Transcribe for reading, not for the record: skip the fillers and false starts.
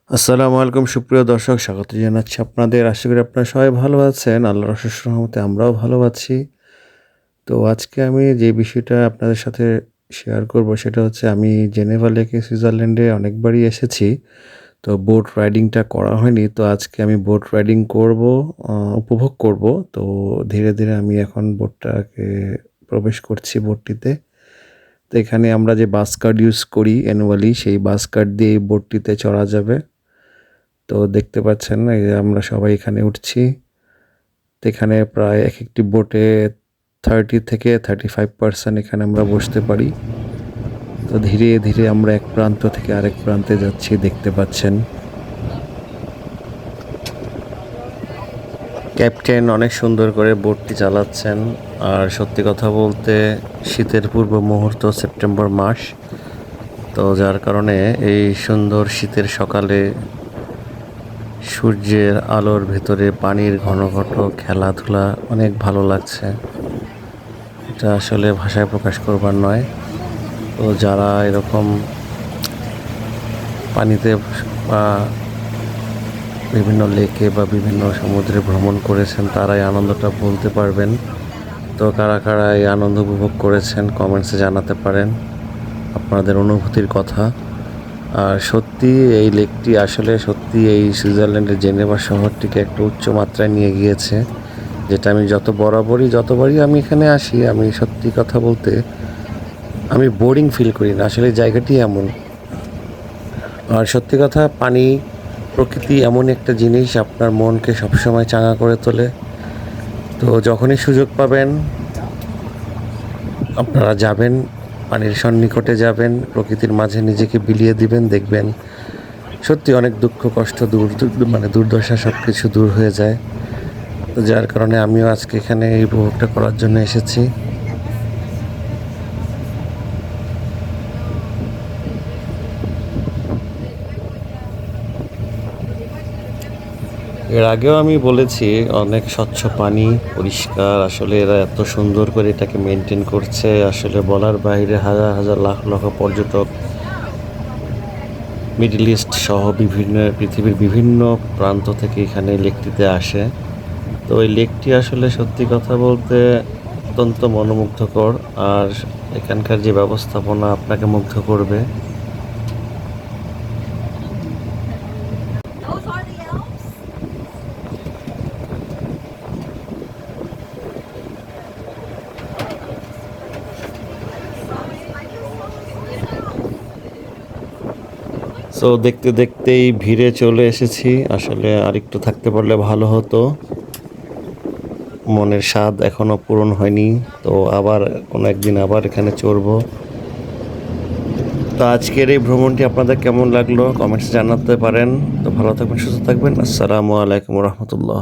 আসসালামু আলাইকুম সুপ্রিয় দর্শক, স্বাগত জানাচ্ছি আপনাদের। আশা করি আপনারা সবাই ভালো আছেন। আল্লাহর অশেষ রহমতে আমরাও ভালো আছি। তো আজকে আমি যে বিষয়টা আপনাদের সাথে শেয়ার করব সেটা হচ্ছে আমি জেনেভা লেকে সুইজারল্যান্ডে অনেকবারই এসেছি। তো বোট রাইডিংটা করা হয়নি। তো আজকে আমি বোট রাইডিং করব, উপভোগ করব। তো ধীরে, ধীরে আমি এখন বোটটাকে প্রবেশ করছি বোটটিতে। তো এখানে আমরা যে বাস কার্ড ইউজ করি অ্যানুয়ালি সেই বাস কার্ড দিয়ে এই বোটটিতে চড়া যাবে। তো দেখতে পাচ্ছেন এই যে আমরা সবাই এখানে উঠছি। তো এখানে প্রায় একেকটি বোটে 30 থেকে 35% এখানে আমরা বসতে পারি। তো ধীরে, ধীরে আমরা এক প্রান্ত থেকে আরেক প্রান্তে যাচ্ছি, দেখতে পাচ্ছেন। ক্যাপ্টেন অনেক সুন্দর করে বোটটি চালাচ্ছেন। আর সত্যি কথা বলতে শীতের পূর্ব মুহূর্ত, সেপ্টেম্বর মাস। তো যার কারণে এই সুন্দর শীতের সকালে সূর্যের আলোর ভেতরে পানির ঘনঘট খেলাধুলা অনেক ভালো লাগছে। এটা আসলে ভাষায় প্রকাশ করবার নয়। তো যারা এরকম পানিতে বা বিভিন্ন লেকে বা বিভিন্ন সমুদ্রে ভ্রমণ করেছেন তারা এই আনন্দটা বলতে পারবেন। তো কারা কারা এই আনন্দ উপভোগ করেছেন কমেন্টসে জানাতে পারেন আপনাদের অনুভূতির কথা। আর সত্যি এই লেকটি আসলে সত্যি এই সুইজারল্যান্ডের জেনেভা শহরটিকে একটা উচ্চ মাত্রায় নিয়ে গিয়েছে, যেটা আমি যতবারই আমি এখানে আসি আমি সত্যি কথা বলতে আমি বোরিং ফিল করি না। আসলে জায়গাটি এমন। আর সত্যি কথা, পানি প্রকৃতি এমন একটা জিনিস আপনার মনকে সবসময় চাঙ্গা করে তোলে। তো যখনই সুযোগ পাবেন আপনারা যাবেন, পানির সন্নিকটে যাবেন, প্রকৃতির মাঝে নিজেকে বিলিয়ে দিবেন, দেখবেন সত্যি অনেক দুঃখ কষ্ট দুর্দশা সব কিছু দূর হয়ে যায়। তো যার কারণে আমিও আজকে এখানে এই উপভোগটা করার জন্য এসেছি। এর আগেও আমি বলেছি অনেক স্বচ্ছ পানি, পরিষ্কার। আসলে এরা এত সুন্দর করে এটাকে মেনটেন করছে, আসলে বলার বাইরে। হাজার হাজার লাখ লাখ পর্যটক মিডল ইস্ট সহ পৃথিবীর বিভিন্ন প্রান্ত থেকে এখানে লেকটিতে আসে। তো এই লেকটি আসলে সত্যি কথা বলতে অত্যন্ত মনোমুগ্ধকর। আর এখানকার যে ব্যবস্থাপনা আপনাকে মুগ্ধ করবে। সো দেখতে দেখতেই ভিড়ে চলে এসেছি। আসলে আরেকটু থাকতে পারলে ভালো হতো। মনের স্বাদ এখনো পূরণ হয়নি। তো আবার কোনো একদিন আবার এখানে চড়বো। তো আজকের এই ভ্রমণটি আপনাদের কেমন লাগলো কমেন্টসে জানাতে পারেন। তো ভালো থাকবেন, সুস্থ থাকবেন। আসসালামু আলাইকুম রহমতুল্লাহ।